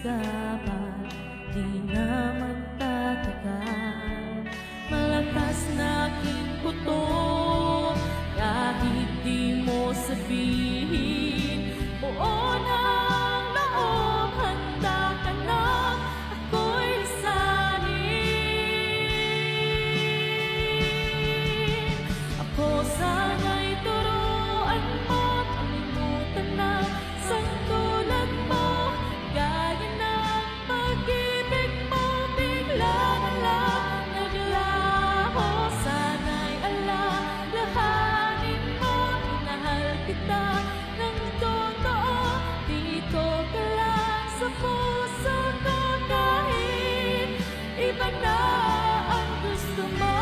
gubat, di na magtatagal. Malakas na aking puto, kahit di mo sabihin. Buo ng loob, handa ka na ako'y lisanin. Ako sana'y turuan mo, kalimutan na sandulan mo. Gaya ng pag-ibig mo, bigla na lang naglaho. Sana'y alalahanin mo, minahal kita ng totoo. Dito ka lang sa puso ko, kahit iba na ang gusto mo.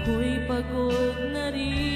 Ako'y pagod na rin.